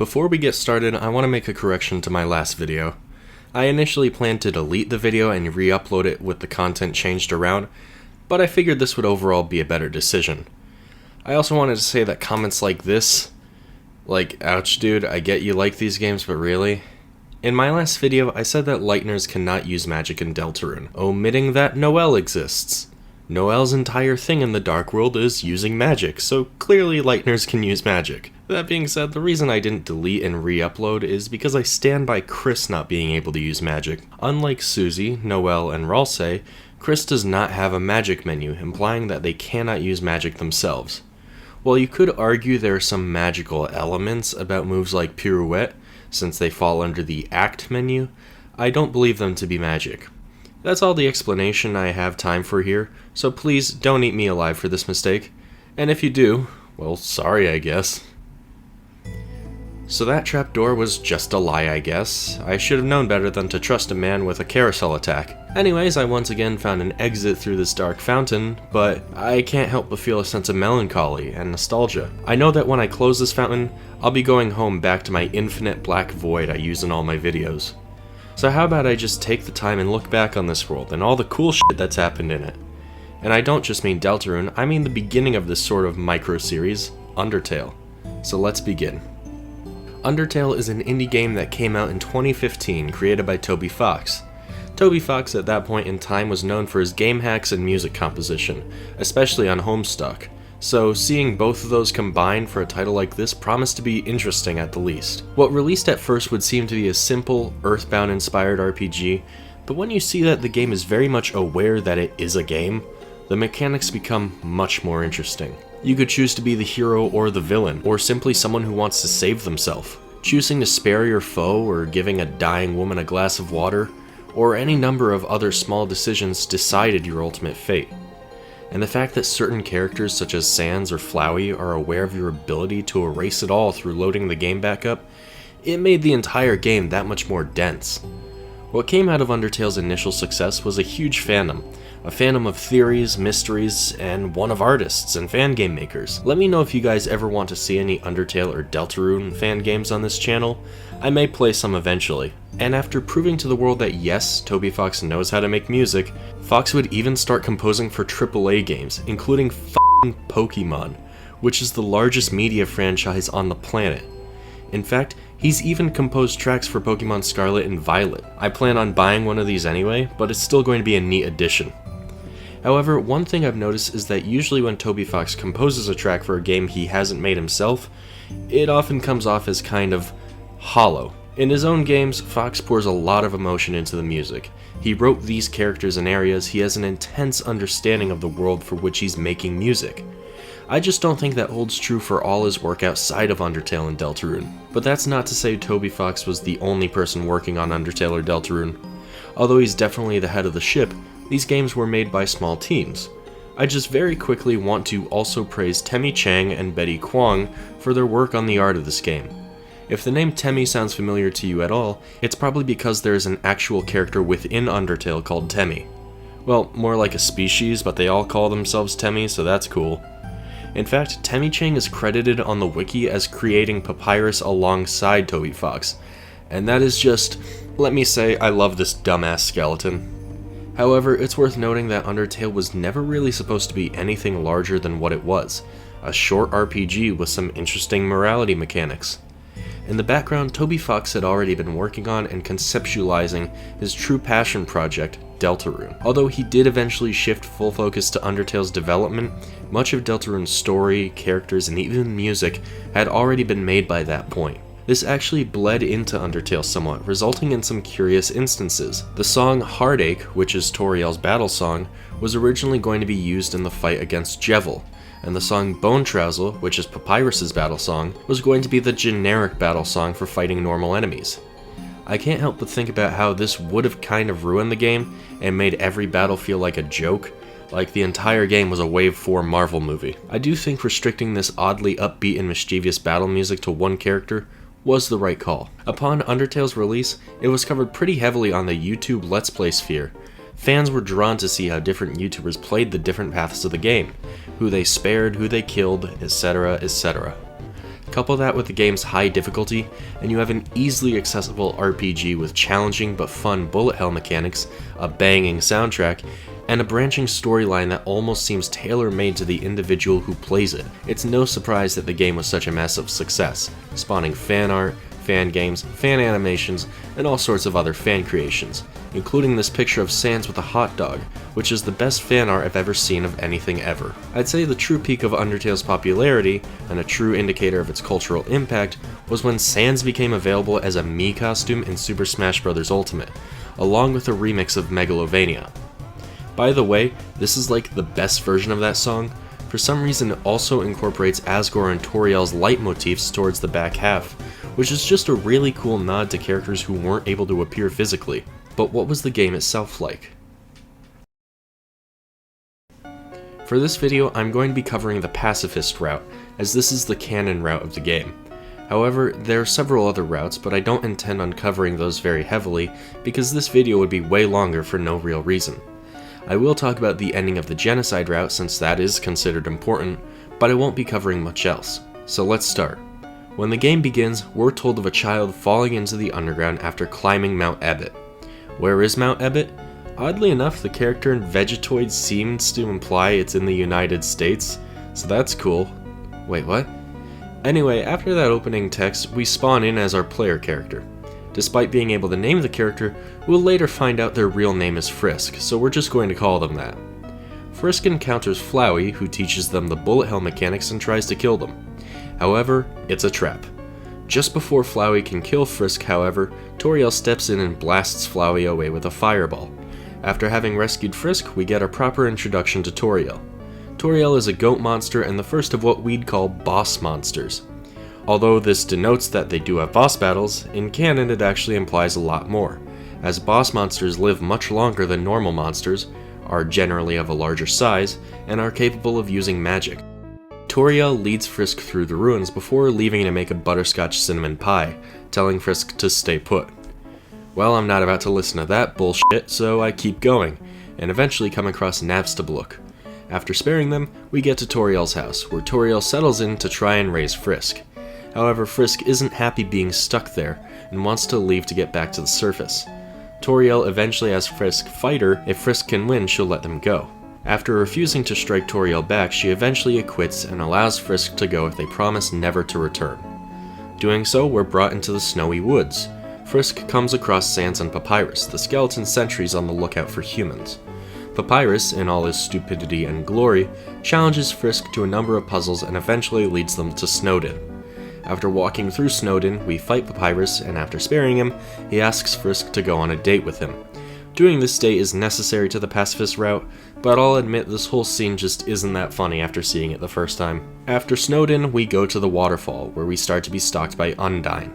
Before we get started, I want to make a correction to my last video. I initially planned to delete the video and re-upload it with the content changed around, but I figured this would overall be a better decision. I also wanted to say that comments like this, like, ouch dude, I get you like these games, but really? In my last video, I said that Lighteners cannot use magic in Deltarune, omitting that Noelle exists. Noelle's entire thing in the Dark World is using magic, so clearly Lighteners can use magic. That being said, the reason I didn't delete and re-upload is because I stand by Chris not being able to use magic. Unlike Susie, Noelle, and Ralsei, Chris does not have a magic menu, implying that they cannot use magic themselves. While you could argue there are some magical elements about moves like Pirouette, since they fall under the Act menu, I don't believe them to be magic. That's all the explanation I have time for here, so please don't eat me alive for this mistake. And if you do, well, sorry I guess. So that trapdoor was just a lie, I guess. I should have known better than to trust a man with a carousel attack. Anyways, I once again found an exit through this dark fountain, but I can't help but feel a sense of melancholy and nostalgia. I know that when I close this fountain, I'll be going home back to my infinite black void I use in all my videos. So how about I just take the time and look back on this world and all the cool shit that's happened in it. And I don't just mean Deltarune, I mean the beginning of this sort of micro-series, Undertale. So let's begin. Undertale is an indie game that came out in 2015, created by Toby Fox. Toby Fox at that point in time was known for his game hacks and music composition, especially on Homestuck, so seeing both of those combined for a title like this promised to be interesting at the least. What released at first would seem to be a simple, Earthbound-inspired RPG, but when you see that the game is very much aware that it is a game, the mechanics become much more interesting. You could choose to be the hero or the villain, or simply someone who wants to save themselves. Choosing to spare your foe, or giving a dying woman a glass of water, or any number of other small decisions decided your ultimate fate. And the fact that certain characters such as Sans or Flowey are aware of your ability to erase it all through loading the game back up, it made the entire game that much more dense. What came out of Undertale's initial success was a huge fandom. A fandom of theories, mysteries, and one of artists and fan game makers. Let me know if you guys ever want to see any Undertale or Deltarune fan games on this channel. I may play some eventually. And after proving to the world that yes, Toby Fox knows how to make music, Fox would even start composing for AAA games, including f***ing Pokemon, which is the largest media franchise on the planet. In fact, he's even composed tracks for Pokemon Scarlet and Violet. I plan on buying one of these anyway, but it's still going to be a neat addition. However, one thing I've noticed is that usually when Toby Fox composes a track for a game he hasn't made himself, it often comes off as kind of hollow. In his own games, Fox pours a lot of emotion into the music. He wrote these characters and areas, he has an intense understanding of the world for which he's making music. I just don't think that holds true for all his work outside of Undertale and Deltarune. But that's not to say Toby Fox was the only person working on Undertale or Deltarune. Although he's definitely the head of the ship, these games were made by small teams. I just very quickly want to also praise Temmie Chang and Betty Kwong for their work on the art of this game. If the name Temmie sounds familiar to you at all, it's probably because there is an actual character within Undertale called Temmie. Well, more like a species, but they all call themselves Temmie, so that's cool. In fact, Temmie Chang is credited on the wiki as creating Papyrus alongside Toby Fox, and that is just, let me say, I love this dumbass skeleton. However, it's worth noting that Undertale was never really supposed to be anything larger than what it was, a short RPG with some interesting morality mechanics. In the background, Toby Fox had already been working on and conceptualizing his true passion project, Deltarune. Although he did eventually shift full focus to Undertale's development, much of Deltarune's story, characters, and even music had already been made by that point. This actually bled into Undertale somewhat, resulting in some curious instances. The song Heartache, which is Toriel's battle song, was originally going to be used in the fight against Jevil, and the song Bone Trousel, which is Papyrus's battle song, was going to be the generic battle song for fighting normal enemies. I can't help but think about how this would have kind of ruined the game and made every battle feel like a joke, like the entire game was a Wave 4 Marvel movie. I do think restricting this oddly upbeat and mischievous battle music to one character was the right call. Upon Undertale's release, it was covered pretty heavily on the YouTube Let's Play sphere. Fans were drawn to see how different YouTubers played the different paths of the game, who they spared, who they killed, etc., etc. Couple that with the game's high difficulty, and you have an easily accessible RPG with challenging but fun bullet hell mechanics, a banging soundtrack, and a branching storyline that almost seems tailor-made to the individual who plays it. It's no surprise that the game was such a massive success, spawning fan art, fan games, fan animations, and all sorts of other fan creations, including this picture of Sans with a hot dog, which is the best fan art I've ever seen of anything ever. I'd say the true peak of Undertale's popularity, and a true indicator of its cultural impact, was when Sans became available as a Mii costume in Super Smash Bros. Ultimate, along with a remix of Megalovania. By the way, this is like the best version of that song. For some reason it also incorporates Asgore and Toriel's leitmotifs towards the back half, which is just a really cool nod to characters who weren't able to appear physically. But what was the game itself like? For this video, I'm going to be covering the pacifist route, as this is the canon route of the game. However, there are several other routes, but I don't intend on covering those very heavily, because this video would be way longer for no real reason. I will talk about the ending of the genocide route since that is considered important, but I won't be covering much else. So let's start. When the game begins, we're told of a child falling into the underground after climbing Mount Ebott. Where is Mount Ebott? Oddly enough, the character in Vegetoid seems to imply it's in the United States, so that's cool. Wait, what? Anyway, after that opening text, we spawn in as our player character. Despite being able to name the character, we'll later find out their real name is Frisk, so we're just going to call them that. Frisk encounters Flowey, who teaches them the bullet hell mechanics and tries to kill them. However, it's a trap. Just before Flowey can kill Frisk, however, Toriel steps in and blasts Flowey away with a fireball. After having rescued Frisk, we get a proper introduction to Toriel. Toriel is a goat monster and the first of what we'd call boss monsters. Although this denotes that they do have boss battles, in canon it actually implies a lot more, as boss monsters live much longer than normal monsters, are generally of a larger size, and are capable of using magic. Toriel leads Frisk through the ruins before leaving to make a butterscotch cinnamon pie, telling Frisk to stay put. Well, I'm not about to listen to that bullshit, so I keep going, and eventually come across Navstabluk. After sparing them, we get to Toriel's house, where Toriel settles in to try and raise Frisk. However, Frisk isn't happy being stuck there, and wants to leave to get back to the surface. Toriel eventually asks Frisk fight her. If Frisk can win, she'll let them go. After refusing to strike Toriel back, she eventually acquits and allows Frisk to go if they promise never to return. Doing so, we're brought into the snowy woods. Frisk comes across Sans and Papyrus, the skeleton sentries on the lookout for humans. Papyrus, in all his stupidity and glory, challenges Frisk to a number of puzzles and eventually leads them to Snowdin. After walking through Snowdin, we fight Papyrus, and after sparing him, he asks Frisk to go on a date with him. Doing this date is necessary to the pacifist route, but I'll admit this whole scene just isn't that funny after seeing it the first time. After Snowdin, we go to the waterfall, where we start to be stalked by Undyne.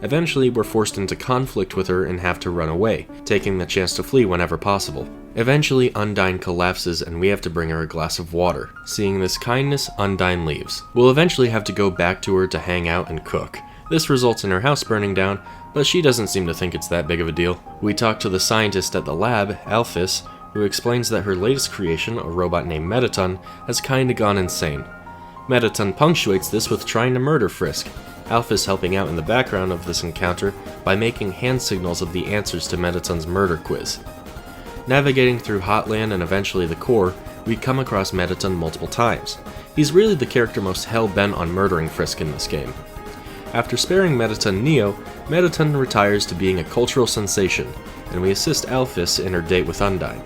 Eventually, we're forced into conflict with her and have to run away, taking the chance to flee whenever possible. Eventually, Undyne collapses and we have to bring her a glass of water. Seeing this kindness, Undyne leaves. We'll eventually have to go back to her to hang out and cook. This results in her house burning down, but she doesn't seem to think it's that big of a deal. We talk to the scientist at the lab, Alphys, who explains that her latest creation, a robot named Mettaton, has kinda gone insane. Mettaton punctuates this with trying to murder Frisk, Alphys helping out in the background of this encounter by making hand signals of the answers to Mettaton's murder quiz. Navigating through Hotland and eventually the core, we come across Mettaton multiple times. He's really the character most hell-bent on murdering Frisk in this game. After sparing Mettaton Neo, Mettaton retires to being a cultural sensation, and we assist Alphys in her date with Undyne.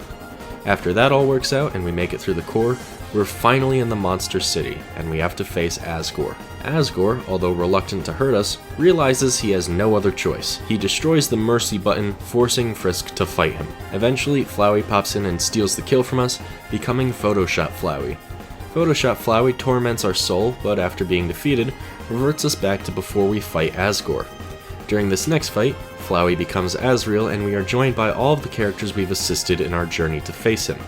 After that all works out and we make it through the core, we're finally in the monster city, and we have to face Asgore. Asgore, although reluctant to hurt us, realizes he has no other choice. He destroys the mercy button, forcing Frisk to fight him. Eventually, Flowey pops in and steals the kill from us, becoming Photoshop Flowey. Photoshop Flowey torments our soul, but after being defeated, reverts us back to before we fight Asgore. During this next fight, Flowey becomes Asriel, and we are joined by all of the characters we've assisted in our journey to face him.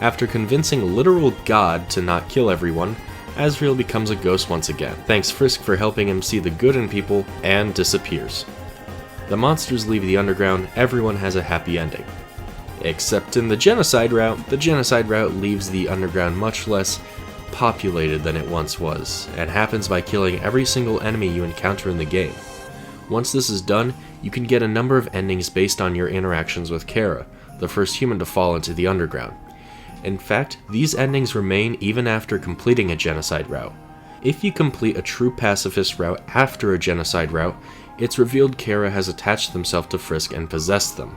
After convincing literal God to not kill everyone, Asriel becomes a ghost once again, thanks Frisk for helping him see the good in people, and disappears. The monsters leave the underground, everyone has a happy ending. Except in the genocide route leaves the underground much less populated than it once was, and happens by killing every single enemy you encounter in the game. Once this is done, you can get a number of endings based on your interactions with Kara, the first human to fall into the underground. In fact, these endings remain even after completing a genocide route. If you complete a true pacifist route after a genocide route, it's revealed Kara has attached themselves to Frisk and possessed them.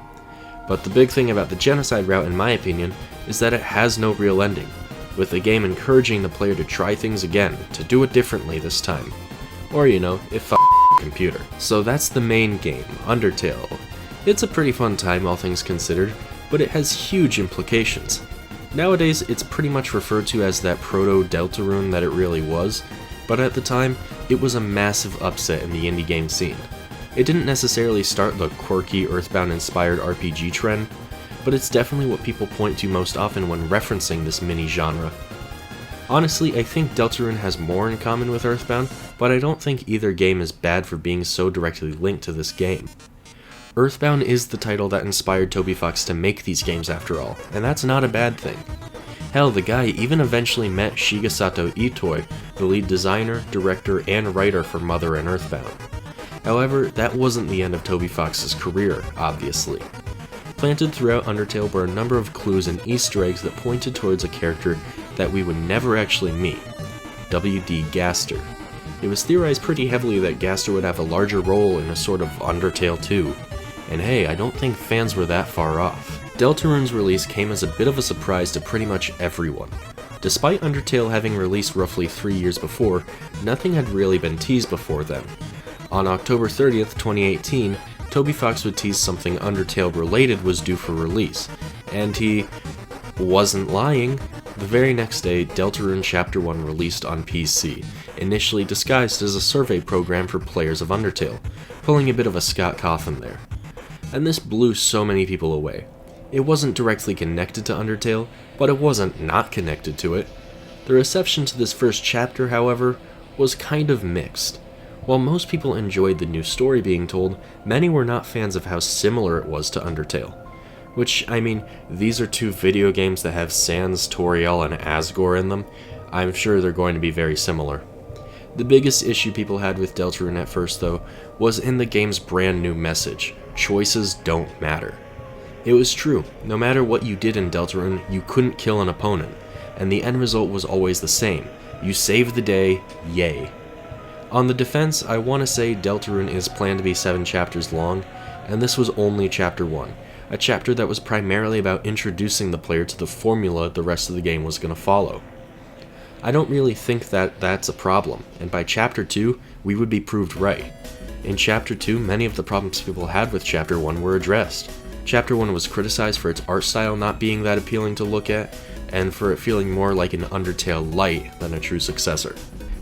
But the big thing about the genocide route, in my opinion, is that it has no real ending, with the game encouraging the player to try things again, to do it differently this time. Or, you know, if the computer. So that's the main game, Undertale. It's a pretty fun time, all things considered, but it has huge implications. Nowadays, it's pretty much referred to as that Proto-Deltarune that it really was, but at the time, it was a massive upset in the indie game scene. It didn't necessarily start the quirky Earthbound-inspired RPG trend, but it's definitely what people point to most often when referencing this mini-genre. Honestly, I think Deltarune has more in common with Earthbound, but I don't think either game is bad for being so directly linked to this game. Earthbound is the title that inspired Toby Fox to make these games after all, and that's not a bad thing. Hell, the guy even eventually met Shigesato Itoi, the lead designer, director, and writer for Mother and Earthbound. However, that wasn't the end of Toby Fox's career, obviously. Planted throughout Undertale were a number of clues and Easter eggs that pointed towards a character that we would never actually meet, W.D. Gaster. It was theorized pretty heavily that Gaster would have a larger role in a sort of Undertale 2, and hey, I don't think fans were that far off. Deltarune's release came as a bit of a surprise to pretty much everyone. Despite Undertale having released roughly 3 years before, nothing had really been teased before then. On October 30th, 2018, Toby Fox would tease something Undertale related was due for release, and he wasn't lying. The very next day, Deltarune Chapter 1 released on PC, initially disguised as a survey program for players of Undertale, pulling a bit of a Scott Cawthon there. And this blew so many people away. It wasn't directly connected to Undertale, but it wasn't not connected to it. The reception to this first chapter, however, was kind of mixed. While most people enjoyed the new story being told, many were not fans of how similar it was to Undertale. Which, I mean, these are two video games that have Sans, Toriel, and Asgore in them. I'm sure they're going to be very similar. The biggest issue people had with Deltarune at first, though, was in the game's brand new message: choices don't matter. It was true, no matter what you did in Deltarune, you couldn't kill an opponent, and the end result was always the same: you saved the day, yay. On the defense, I want to say Deltarune is planned to be 7 chapters long, and this was only Chapter 1, a chapter that was primarily about introducing the player to the formula the rest of the game was going to follow. I don't really think that that's a problem, and by Chapter 2, we would be proved right. In Chapter 2, many of the problems people had with Chapter 1 were addressed. Chapter 1 was criticized for its art style not being that appealing to look at, and for it feeling more like an Undertale light than a true successor.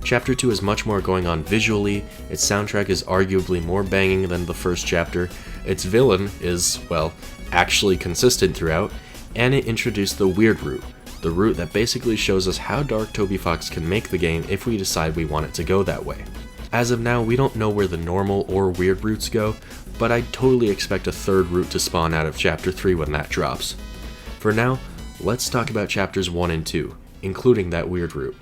Chapter 2 has much more going on visually, its soundtrack is arguably more banging than the first chapter, its villain is, well, actually consistent throughout, and it introduced the weird route, the route that basically shows us how dark Toby Fox can make the game if we decide we want it to go that way. As of now, we don't know where the normal or weird routes go, but I totally expect a third route to spawn out of Chapter 3 when that drops. For now, let's talk about Chapters 1 and 2, including that weird route.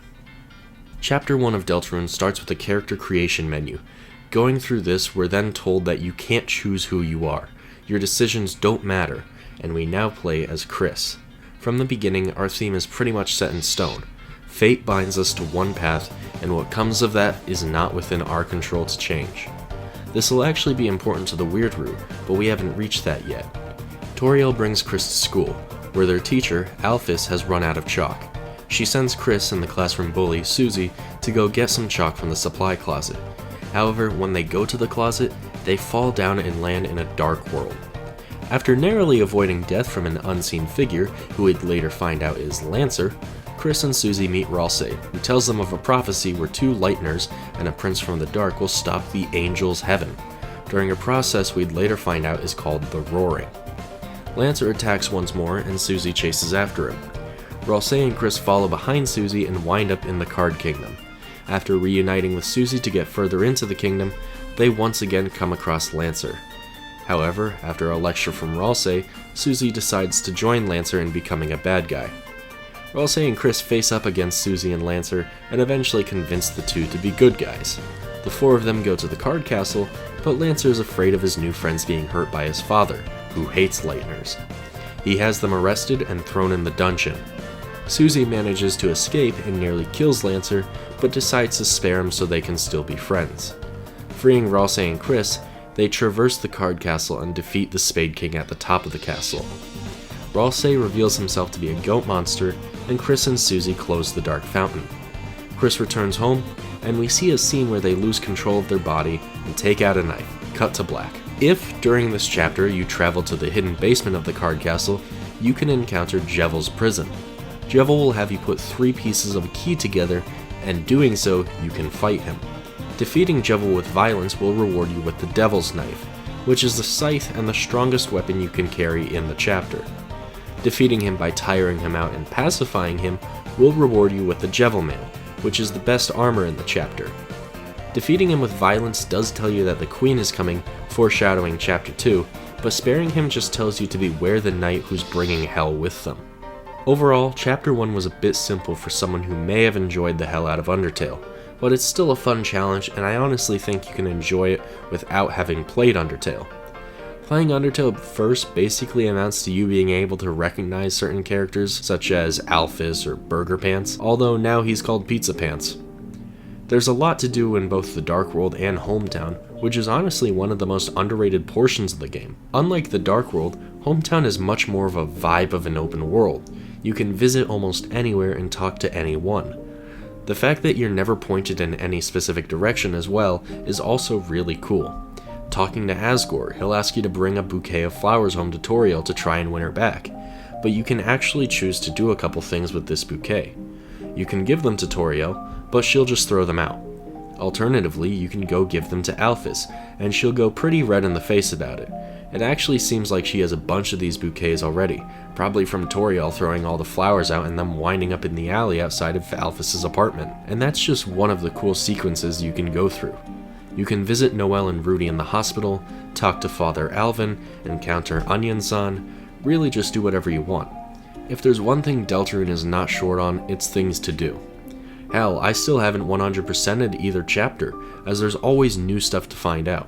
Chapter 1 of Deltarune starts with a character creation menu. Going through this, we're then told that you can't choose who you are. Your decisions don't matter, and we now play as Chris. From the beginning, our theme is pretty much set in stone. Fate binds us to one path, and what comes of that is not within our control to change. This will actually be important to the weird route, but we haven't reached that yet. Toriel brings Chris to school, where their teacher, Alphys, has run out of chalk. She sends Chris and the classroom bully, Susie, to go get some chalk from the supply closet. However, when they go to the closet, they fall down and land in a dark world. After narrowly avoiding death from an unseen figure, who we'd later find out is Lancer, Chris and Susie meet Ralsei, who tells them of a prophecy where 2 Lightners and a prince from the dark will stop the Angel's Heaven, during a process we'd later find out is called the Roaring. Lancer attacks once more, and Susie chases after him. Ralsei and Chris follow behind Susie and wind up in the Card Kingdom. After reuniting with Susie to get further into the kingdom, they once again come across Lancer. However, after a lecture from Ralsei, Susie decides to join Lancer in becoming a bad guy. Ralsei and Chris face up against Susie and Lancer and eventually convince the two to be good guys. The four of them go to the card castle, but Lancer is afraid of his new friends being hurt by his father, who hates Lighteners. He has them arrested and thrown in the dungeon. Susie manages to escape and nearly kills Lancer, but decides to spare him so they can still be friends. Freeing Ralsei and Chris, they traverse the card castle and defeat the Spade King at the top of the castle. Ralsei reveals himself to be a goat monster, and Chris and Susie close the dark fountain. Chris returns home, and we see a scene where they lose control of their body and take out a knife. Cut to black. If, during this chapter, you travel to the hidden basement of the card castle, you can encounter Jevel's prison. Jevel will have you put 3 pieces of a key together, and doing so, you can fight him. Defeating Jevel with violence will reward you with the Devil's Knife, which is the scythe and the strongest weapon you can carry in the chapter. Defeating him by tiring him out and pacifying him will reward you with the Jevel Mail, which is the best armor in the chapter. Defeating him with violence does tell you that the Queen is coming, foreshadowing Chapter 2, but sparing him just tells you to beware the knight who's bringing hell with them. Overall, Chapter 1 was a bit simple for someone who may have enjoyed the hell out of Undertale, but it's still a fun challenge, and I honestly think you can enjoy it without having played Undertale. Playing Undertale first basically amounts to you being able to recognize certain characters, such as Alphys or Burger Pants, although now he's called Pizza Pants. There's a lot to do in both the Dark World and Hometown, which is honestly one of the most underrated portions of the game. Unlike the Dark World, Hometown is much more of a vibe of an open world. You can visit almost anywhere and talk to anyone. The fact that you're never pointed in any specific direction as well is also really cool. Talking to Asgore, he'll ask you to bring a bouquet of flowers home to Toriel to try and win her back, but you can actually choose to do a couple things with this bouquet. You can give them to Toriel, but she'll just throw them out. Alternatively, you can go give them to Alphys, and she'll go pretty red in the face about it. It actually seems like she has a bunch of these bouquets already, probably from Toriel throwing all the flowers out and them winding up in the alley outside of Alphys' apartment. And that's just one of the cool sequences you can go through. You can visit Noelle and Rudy in the hospital, talk to Father Alvin, encounter Onion-san, really just do whatever you want. If there's one thing Deltarune is not short on, it's things to do. Hell, I still haven't 100%ed either chapter, as there's always new stuff to find out.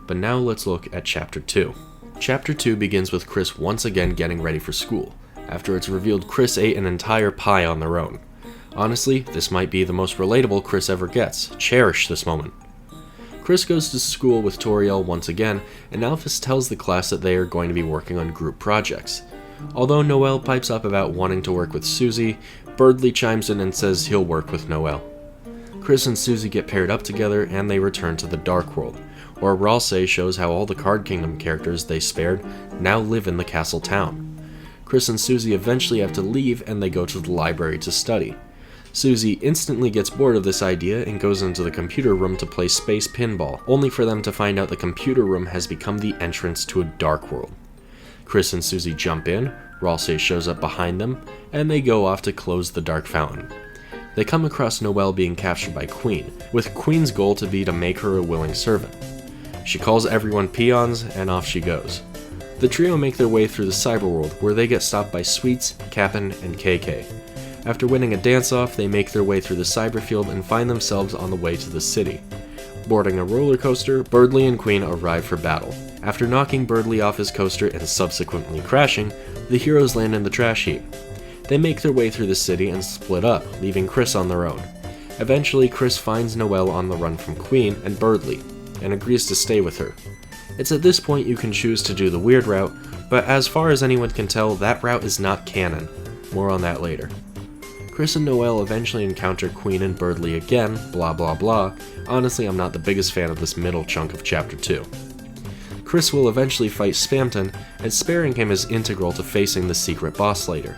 But now let's look at Chapter 2. Chapter 2 begins with Chris once again getting ready for school, after it's revealed Chris ate an entire pie on their own. Honestly, this might be the most relatable Chris ever gets. Cherish this moment. Chris goes to school with Toriel once again, and Alphys tells the class that they are going to be working on group projects. Although Noelle pipes up about wanting to work with Susie, Birdly chimes in and says he'll work with Noelle. Chris and Susie get paired up together and they return to the Dark World, where Ralsei shows how all the Card Kingdom characters they spared now live in the Castle Town. Chris and Susie eventually have to leave and they go to the library to study. Susie instantly gets bored of this idea and goes into the computer room to play space pinball, only for them to find out the computer room has become the entrance to a Dark World. Chris and Susie jump in, Ralsei shows up behind them, and they go off to close the Dark Fountain. They come across Noelle being captured by Queen, with Queen's goal to be to make her a willing servant. She calls everyone peons, and off she goes. The trio make their way through the cyberworld, where they get stopped by Sweets, Cap'n, and KK. After winning a dance-off, they make their way through the cyberfield and find themselves on the way to the city. Boarding a roller coaster, Birdly and Queen arrive for battle. After knocking Birdly off his coaster and subsequently crashing, the heroes land in the trash heap. They make their way through the city and split up, leaving Chris on their own. Eventually, Chris finds Noelle on the run from Queen and Birdly, and agrees to stay with her. It's at this point you can choose to do the weird route, but as far as anyone can tell, that route is not canon. More on that later. Chris and Noelle eventually encounter Queen and Birdly again, blah blah blah. Honestly, I'm not the biggest fan of this middle chunk of Chapter 2. Chris will eventually fight Spamton, and sparing him is integral to facing the secret boss later.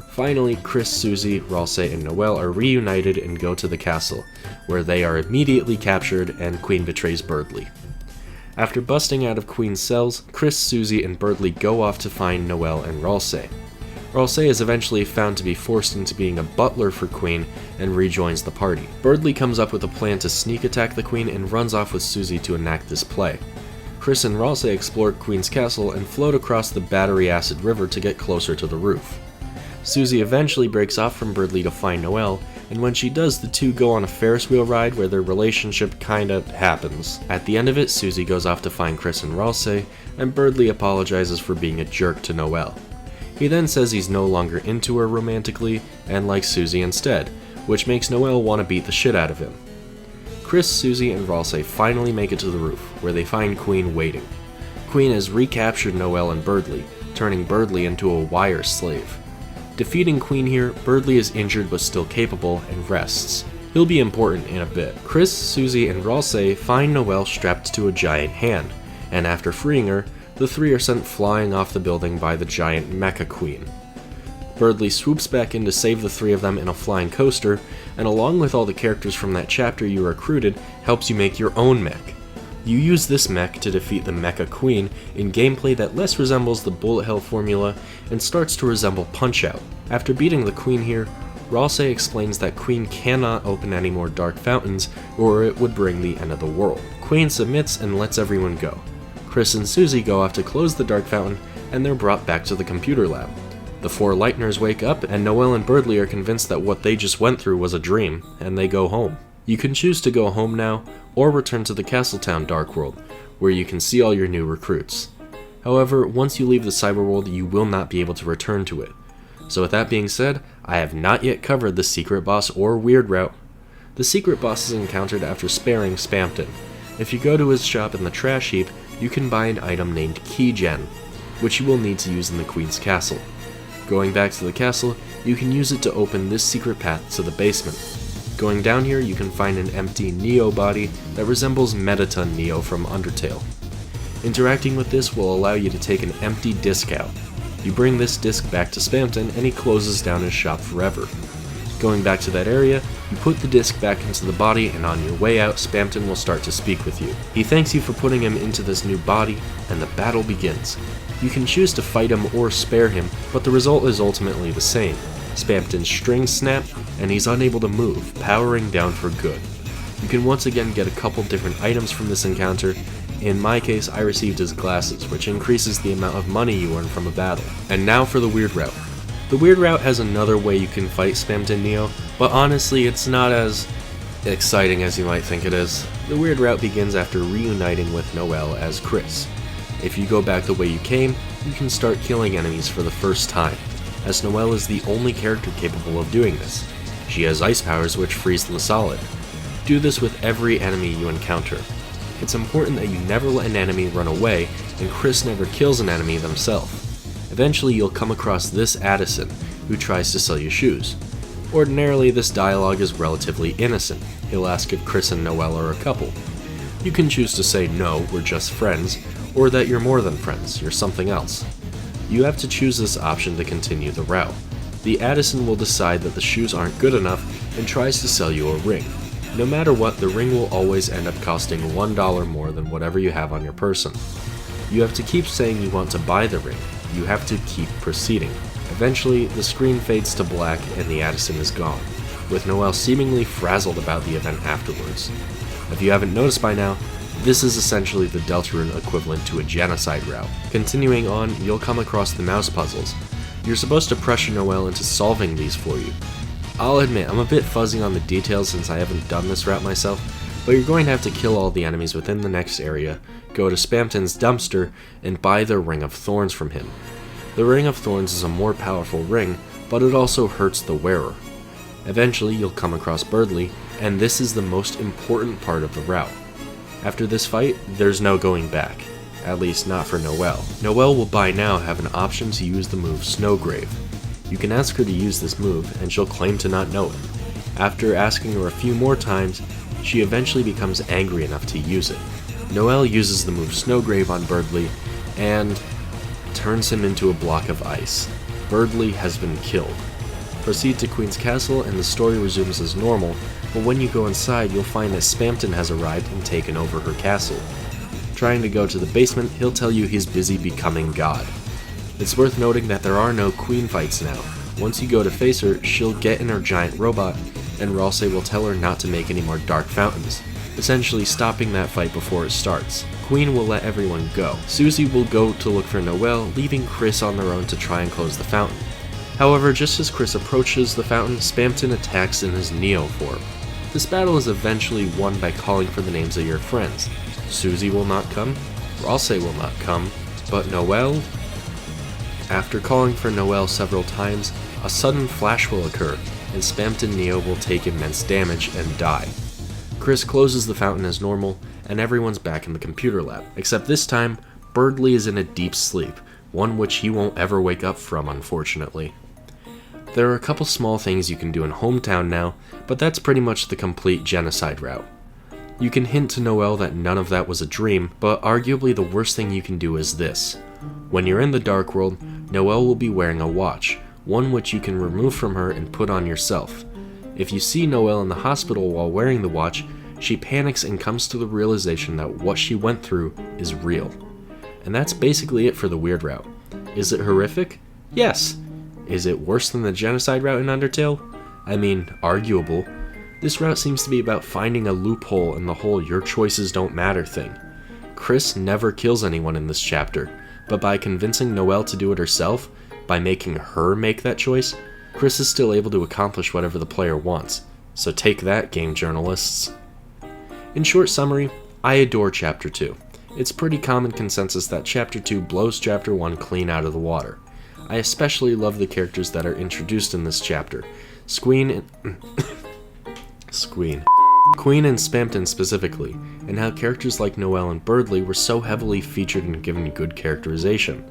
Finally, Chris, Susie, Ralsei, and Noelle are reunited and go to the castle, where they are immediately captured and Queen betrays Birdly. After busting out of Queen's cells, Chris, Susie, and Birdly go off to find Noelle and Ralsei. Ralsei is eventually found to be forced into being a butler for Queen and rejoins the party. Birdly comes up with a plan to sneak attack the Queen and runs off with Susie to enact this play. Chris and Ralsei explore Queen's castle and float across the Battery Acid River to get closer to the roof. Susie eventually breaks off from Birdly to find Noelle, and when she does, the two go on a Ferris wheel ride where their relationship kinda happens. At the end of it, Susie goes off to find Chris and Ralsei, and Birdly apologizes for being a jerk to Noelle. He then says he's no longer into her romantically, and likes Susie instead, which makes Noelle want to beat the shit out of him. Chris, Susie, and Ralsei finally make it to the roof, where they find Queen waiting. Queen has recaptured Noelle and Birdly, turning Birdly into a wire slave. Defeating Queen here, Birdly is injured but still capable and rests. He'll be important in a bit. Chris, Susie, and Ralsei find Noelle strapped to a giant hand, and after freeing her, the three are sent flying off the building by the giant Mecha Queen. Birdly swoops back in to save the three of them in a flying coaster, and along with all the characters from that chapter you recruited, helps you make your own mech. You use this mech to defeat the Mecha Queen in gameplay that less resembles the bullet hell formula and starts to resemble Punch-Out. After beating the Queen here, Ralsei explains that Queen cannot open any more dark fountains or it would bring the end of the world. Queen submits and lets everyone go. Chris and Susie go off to close the dark fountain and they're brought back to the computer lab. The four Lightners wake up and Noelle and Birdly are convinced that what they just went through was a dream, and they go home. You can choose to go home now, or return to the Castle Town Dark World, where you can see all your new recruits. However, once you leave the cyberworld, you will not be able to return to it. So with that being said, I have not yet covered the secret boss or weird route. The secret boss is encountered after sparing Spamton. If you go to his shop in the trash heap, you can buy an item named Keygen, which you will need to use in the Queen's Castle. Going back to the castle, you can use it to open this secret path to the basement. Going down here, you can find an empty Neo body that resembles Mettaton Neo from Undertale. Interacting with this will allow you to take an empty disc out. You bring this disc back to Spamton and he closes down his shop forever. Going back to that area, you put the disc back into the body and on your way out, Spamton will start to speak with you. He thanks you for putting him into this new body, and the battle begins. You can choose to fight him or spare him, but the result is ultimately the same. Spamton's strings snap, and he's unable to move, powering down for good. You can once again get a couple different items from this encounter. In my case, I received his glasses, which increases the amount of money you earn from a battle. And now for the weird route. The weird route has another way you can fight Spamton Neo, but honestly it's not as exciting as you might think it is. The weird route begins after reuniting with Noelle as Chris. If you go back the way you came, you can start killing enemies for the first time, as Noelle is the only character capable of doing this. She has ice powers which freeze the solid. Do this with every enemy you encounter. It's important that you never let an enemy run away, and Chris never kills an enemy themselves. Eventually you'll come across this Addison, who tries to sell you shoes. Ordinarily this dialogue is relatively innocent. He'll ask if Chris and Noelle are a couple. You can choose to say no, we're just friends, or that you're more than friends, you're something else. You have to choose this option to continue the route. The Addison will decide that the shoes aren't good enough and tries to sell you a ring. No matter what, the ring will always end up costing $1 more than whatever you have on your person. You have to keep saying you want to buy the ring. You have to keep proceeding. Eventually, the screen fades to black and the Addison is gone, with Noelle seemingly frazzled about the event afterwards. If you haven't noticed by now, this is essentially the Deltarune equivalent to a genocide route. Continuing on, you'll come across the mouse puzzles. You're supposed to pressure Noelle into solving these for you. I'll admit, I'm a bit fuzzy on the details since I haven't done this route myself, but you're going to have to kill all the enemies within the next area, go to Spamton's dumpster, and buy the Ring of Thorns from him. The Ring of Thorns is a more powerful ring, but it also hurts the wearer. Eventually, you'll come across Birdly, and this is the most important part of the route. After this fight, there's no going back. At least not for Noelle. Noelle will by now have an option to use the move Snowgrave. You can ask her to use this move, and she'll claim to not know it. After asking her a few more times, she eventually becomes angry enough to use it. Noelle uses the move Snowgrave on Birdly, and turns him into a block of ice. Birdly has been killed. Proceed to Queen's Castle and the story resumes as normal, but when you go inside you'll find that Spamton has arrived and taken over her castle. Trying to go to the basement, he'll tell you he's busy becoming God. It's worth noting that there are no Queen fights now. Once you go to face her, she'll get in her giant robot, and Ralsei will tell her not to make any more dark fountains, essentially stopping that fight before it starts. Queen will let everyone go. Susie will go to look for Noelle, leaving Chris on their own to try and close the fountain. However, just as Chris approaches the fountain, Spamton attacks in his Neo form. This battle is eventually won by calling for the names of your friends. Susie will not come, Rosse will not come, but Noelle? After calling for Noelle several times, a sudden flash will occur, and Spamton Neo will take immense damage and die. Chris closes the fountain as normal, and everyone's back in the computer lab, except this time, Birdly is in a deep sleep, one which he won't ever wake up from, unfortunately. There are a couple small things you can do in Hometown now, but that's pretty much the complete genocide route. You can hint to Noelle that none of that was a dream, but arguably the worst thing you can do is this. When you're in the Dark World, Noelle will be wearing a watch, one which you can remove from her and put on yourself. If you see Noelle in the hospital while wearing the watch, she panics and comes to the realization that what she went through is real. And that's basically it for the weird route. Is it horrific? Yes. Is it worse than the genocide route in Undertale? I mean, arguable. This route seems to be about finding a loophole in the whole your choices don't matter thing. Chris never kills anyone in this chapter, but by convincing Noelle to do it herself, by making her make that choice, Chris is still able to accomplish whatever the player wants. So take that, game journalists. In short summary, I adore Chapter 2. It's pretty common consensus that Chapter 2 blows Chapter 1 clean out of the water. I especially love the characters that are introduced in this chapter. Queen and Spamton specifically, and how characters like Noelle and Birdly were so heavily featured and given good characterization.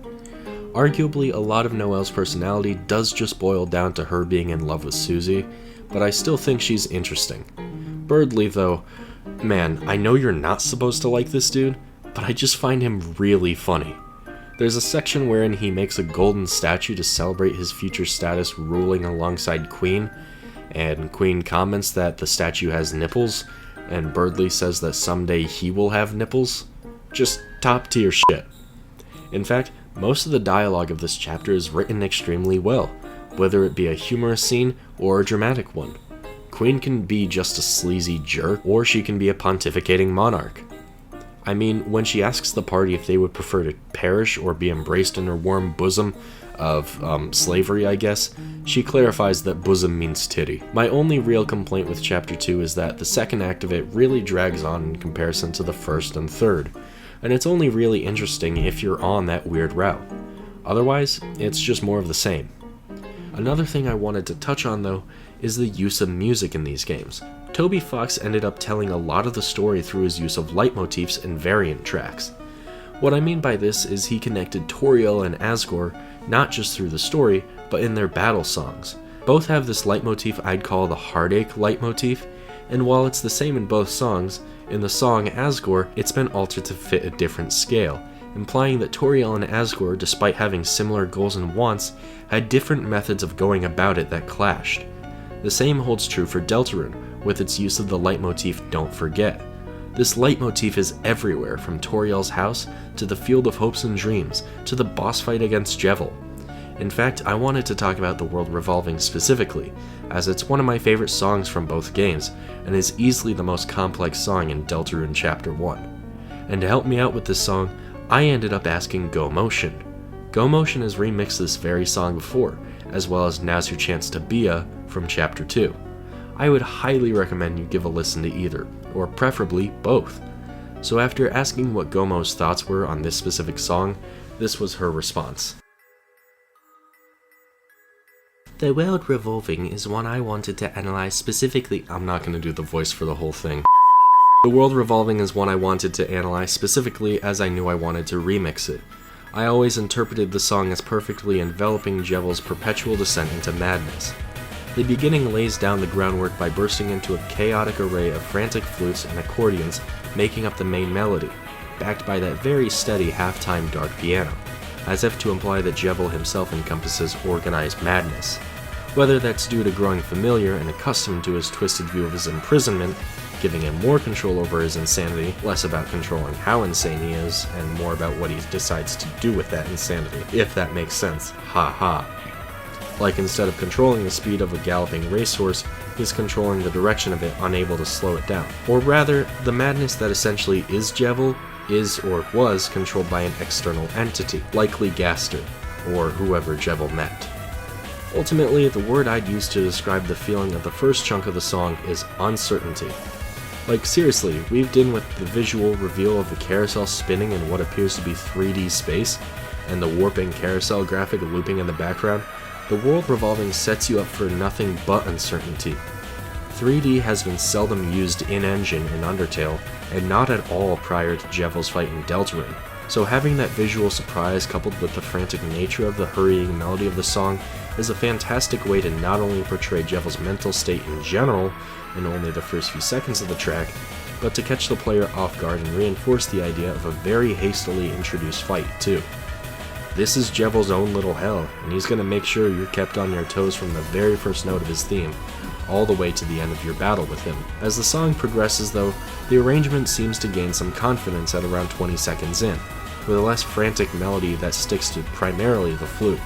Arguably, a lot of Noelle's personality does just boil down to her being in love with Susie, but I still think she's interesting. Birdly, though, man, I know you're not supposed to like this dude, but I just find him really funny. There's a section wherein he makes a golden statue to celebrate his future status ruling alongside Queen, and Queen comments that the statue has nipples, and Birdly says that someday he will have nipples. Just top tier shit. In fact, most of the dialogue of this chapter is written extremely well, whether it be a humorous scene or a dramatic one. Queen can be just a sleazy jerk, or she can be a pontificating monarch. I mean, when she asks the party if they would prefer to perish or be embraced in her warm bosom of, slavery, I guess, she clarifies that bosom means titty. My only real complaint with Chapter 2 is that the second act of it really drags on in comparison to the first and third, and it's only really interesting if you're on that weird route. Otherwise, it's just more of the same. Another thing I wanted to touch on, though, is the use of music in these games. Toby Fox ended up telling a lot of the story through his use of leitmotifs and variant tracks. What I mean by this is he connected Toriel and Asgore not just through the story, but in their battle songs. Both have this leitmotif I'd call the heartache leitmotif, and while it's the same in both songs, in the song Asgore, it's been altered to fit a different scale, implying that Toriel and Asgore, despite having similar goals and wants, had different methods of going about it that clashed. The same holds true for Deltarune, with its use of the leitmotif Don't Forget. This leitmotif is everywhere, from Toriel's house, to the Field of Hopes and Dreams, to the boss fight against Jevil. In fact, I wanted to talk about the world Revolving specifically, as it's one of my favorite songs from both games, and is easily the most complex song in Deltarune Chapter 1. And to help me out with this song, I ended up asking Gomotion. Gomotion has remixed this very song before, as well as Now's Your Chance to Be-a from Chapter 2. I would highly recommend you give a listen to either, or preferably both. So after asking what Gomo's thoughts were on this specific song, this was her response. The world Revolving is one I wanted to analyze specifically. I'm not going to do the voice for the whole thing. The world Revolving is one I wanted to analyze specifically as I knew I wanted to remix it. I always interpreted the song as perfectly enveloping Jevil's perpetual descent into madness. The beginning lays down the groundwork by bursting into a chaotic array of frantic flutes and accordions making up the main melody, backed by that very steady halftime dark piano, as if to imply that Jevil himself encompasses organized madness. Whether that's due to growing familiar and accustomed to his twisted view of his imprisonment, giving him more control over his insanity, less about controlling how insane he is, and more about what he decides to do with that insanity, if that makes sense. Ha ha. Like instead of controlling the speed of a galloping racehorse, he's controlling the direction of it, unable to slow it down. Or rather, the madness that essentially is Jevil is or was controlled by an external entity, likely Gaster, or whoever Jevil met. Ultimately, the word I'd use to describe the feeling of the first chunk of the song is uncertainty. Like seriously, weaved in with the visual reveal of the carousel spinning in what appears to be 3D space, and the warping carousel graphic looping in the background, the world revolving sets you up for nothing but uncertainty. 3D has been seldom used in-engine in Undertale, and not at all prior to Jevils' fight in Deltarune, so having that visual surprise coupled with the frantic nature of the hurrying melody of the song is a fantastic way to not only portray Jevils' mental state in general in only the first few seconds of the track, but to catch the player off guard and reinforce the idea of a very hastily introduced fight too. This is Jevils' own little hell, and he's going to make sure you're kept on your toes from the very first note of his theme, all the way to the end of your battle with him. As the song progresses though, the arrangement seems to gain some confidence at around 20 seconds in, with a less frantic melody that sticks to primarily the flute,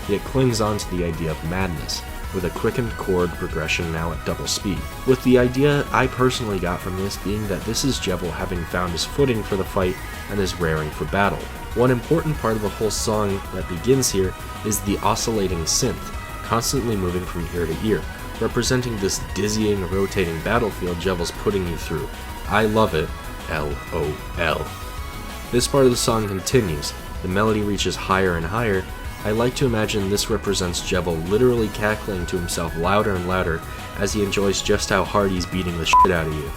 yet clings on to the idea of madness, with a quickened chord progression now at double speed. With the idea I personally got from this being that this is Jevil having found his footing for the fight and is raring for battle. One important part of the whole song that begins here is the oscillating synth, constantly moving from ear to ear, representing this dizzying, rotating battlefield Jevil's putting you through. I love it, LOL. This part of the song continues, the melody reaches higher and higher. I like to imagine this represents Jevil literally cackling to himself louder and louder as he enjoys just how hard he's beating the shit out of you.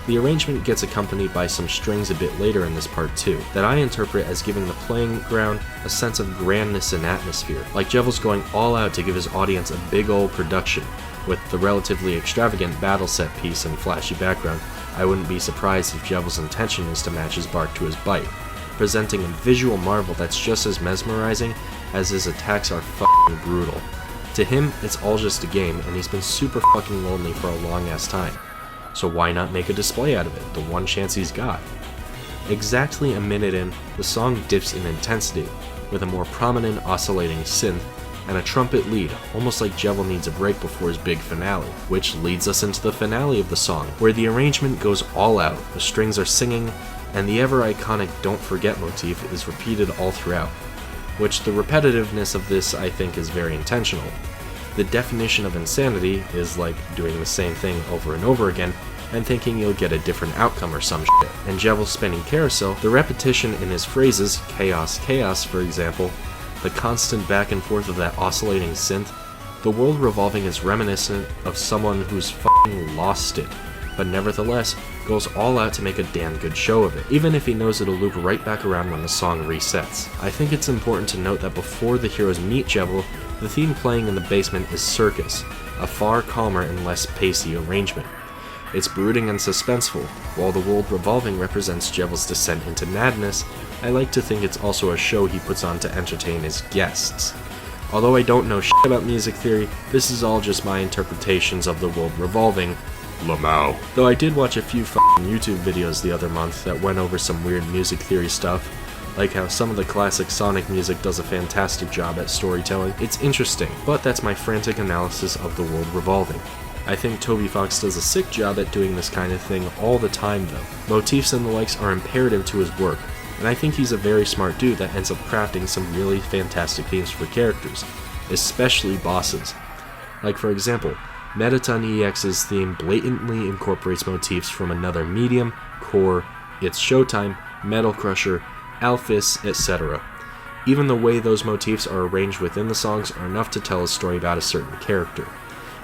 The arrangement gets accompanied by some strings a bit later in this part too, that I interpret as giving the playing ground a sense of grandness and atmosphere, like Jevil's going all out to give his audience a big ol' production. With the relatively extravagant battle set piece and flashy background, I wouldn't be surprised if Jevil's intention is to match his bark to his bite, presenting a visual marvel that's just as mesmerizing as his attacks are fucking brutal. To him, it's all just a game, and he's been super fucking lonely for a long ass time. So why not make a display out of it, the one chance he's got? Exactly a minute in, the song dips in intensity, with a more prominent oscillating synth, and a trumpet lead, almost like Jevil needs a break before his big finale, which leads us into the finale of the song, where the arrangement goes all out, the strings are singing, and the ever-iconic Don't Forget motif is repeated all throughout, which the repetitiveness of this I think is very intentional. The definition of insanity is like doing the same thing over and over again and thinking you'll get a different outcome or some shit. And Jevil's spinning carousel, the repetition in his phrases, chaos, chaos for example, the constant back and forth of that oscillating synth, the world revolving is reminiscent of someone who's fucking lost it, but nevertheless goes all out to make a damn good show of it, even if he knows it'll loop right back around when the song resets. I think it's important to note that before the heroes meet Jevil, the theme playing in the basement is Circus, a far calmer and less pacey arrangement. It's brooding and suspenseful. While the world revolving represents Jevil's descent into madness, I like to think it's also a show he puts on to entertain his guests. Although I don't know shit about music theory, this is all just my interpretations of the world revolving, Lamau. Though I did watch a few fucking YouTube videos the other month that went over some weird music theory stuff, like how some of the classic Sonic music does a fantastic job at storytelling. It's interesting, but that's my frantic analysis of the world revolving. I think Toby Fox does a sick job at doing this kind of thing all the time though. Motifs and the likes are imperative to his work, and I think he's a very smart dude that ends up crafting some really fantastic themes for characters, especially bosses. Like for example, Mettaton EX's theme blatantly incorporates motifs from another medium, Core, It's Showtime, Metal Crusher, Alphys, etc. Even the way those motifs are arranged within the songs are enough to tell a story about a certain character.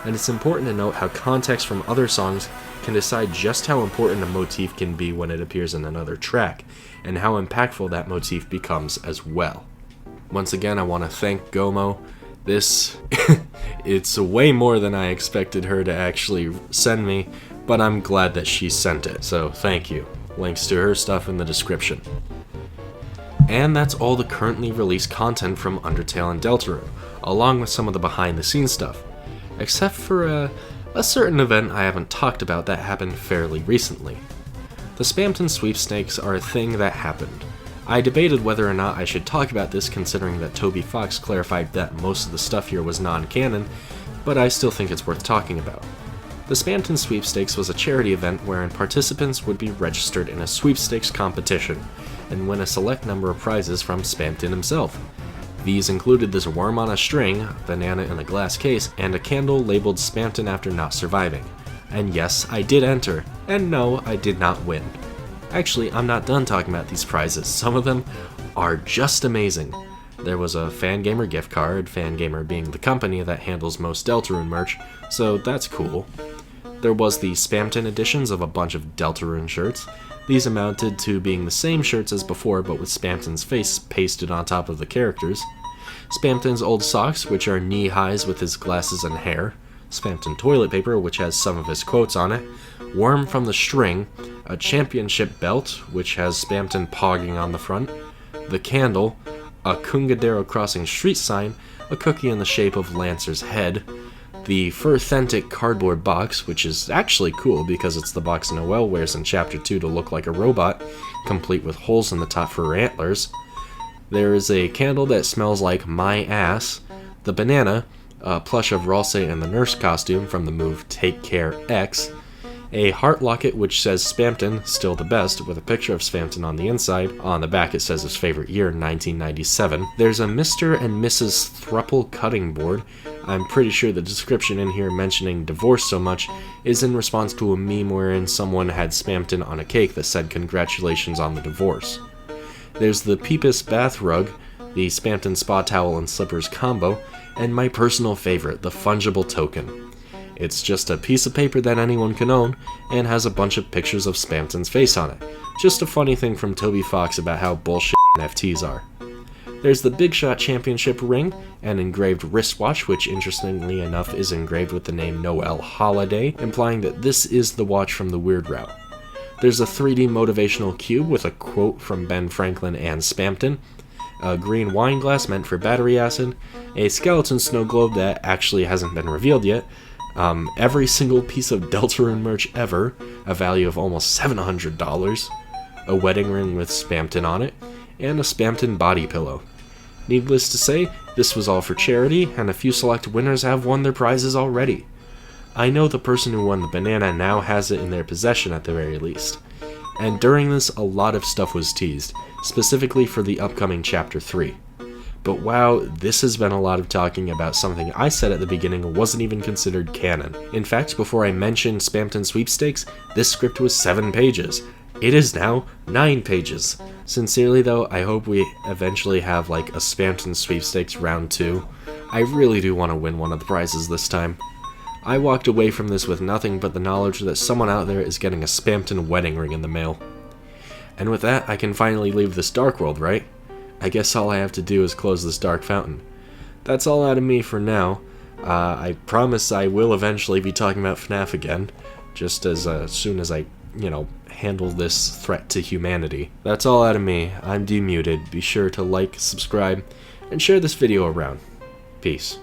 And it's important to note how context from other songs can decide just how important a motif can be when it appears in another track, and how impactful that motif becomes as well. Once again, I want to thank Gomo. This, it's way more than I expected her to actually send me, but I'm glad that she sent it, so thank you. Links to her stuff in the description. And that's all the currently released content from Undertale and Deltarune, along with some of the behind the scenes stuff. Except for a certain event I haven't talked about that happened fairly recently. The Spamton sweepstakes are a thing that happened. I debated whether or not I should talk about this considering that Toby Fox clarified that most of the stuff here was non-canon, but I still think it's worth talking about. The Spamton sweepstakes was a charity event wherein participants would be registered in a sweepstakes competition and win a select number of prizes from Spamton himself. These included this worm on a string, banana in a glass case, and a candle labeled Spamton after not surviving. And yes, I did enter, and no, I did not win. Actually, I'm not done talking about these prizes. Some of them are just amazing. There was a Fangamer gift card, Fangamer being the company that handles most Deltarune merch, so that's cool. There was the Spamton editions of a bunch of Deltarune shirts. These amounted to being the same shirts as before, but with Spamton's face pasted on top of the characters. Spamton's old socks, which are knee-highs with his glasses and hair. Spamton toilet paper, which has some of his quotes on it. Worm from the string. A championship belt, which has Spamton pogging on the front. The candle. A Kungadero Crossing street sign. A cookie in the shape of Lancer's head. The Furthentic cardboard box, which is actually cool because it's the box Noelle wears in Chapter 2 to look like a robot, complete with holes in the top for her antlers. There is a candle that smells like my ass. The banana, a plush of Ralse in the nurse costume from the move Take Care X. A heart locket which says Spamton, still the best, with a picture of Spamton on the inside. On the back it says his favorite year, 1997. There's a Mr. and Mrs. Thruple cutting board. I'm pretty sure the description in here mentioning divorce so much is in response to a meme wherein someone had Spamton on a cake that said congratulations on the divorce. There's the Peepus bath rug, the Spamton spa towel and slippers combo, and my personal favorite, the fungible token. It's just a piece of paper that anyone can own, and has a bunch of pictures of Spamton's face on it. Just a funny thing from Toby Fox about how bullshit NFTs are. There's the Big Shot Championship ring, an engraved wristwatch, which interestingly enough is engraved with the name Noelle Holiday, implying that this is the watch from the Weird Route. There's a 3D motivational cube with a quote from Ben Franklin and Spamton, a green wine glass meant for battery acid, a skeleton snow globe that actually hasn't been revealed yet, every single piece of Deltarune merch ever, a value of almost $700, a wedding ring with Spamton on it, and a Spamton body pillow. Needless to say, this was all for charity, and a few select winners have won their prizes already. I know the person who won the banana now has it in their possession at the very least. And during this, a lot of stuff was teased, specifically for the upcoming Chapter 3. But wow, this has been a lot of talking about something I said at the beginning wasn't even considered canon. In fact, before I mentioned Spamton sweepstakes, this script was 7 pages. It is now 9 pages. Sincerely though, I hope we eventually have like a Spamton sweepstakes round 2. I really do want to win one of the prizes this time. I walked away from this with nothing but the knowledge that someone out there is getting a Spamton wedding ring in the mail. And with that, I can finally leave this dark world, right? I guess all I have to do is close this dark fountain. That's all out of me for now. I promise I will eventually be talking about FNAF again, just as soon as I, handle this threat to humanity. That's all out of me. I'm DMuted. Be sure to like, subscribe, and share this video around. Peace.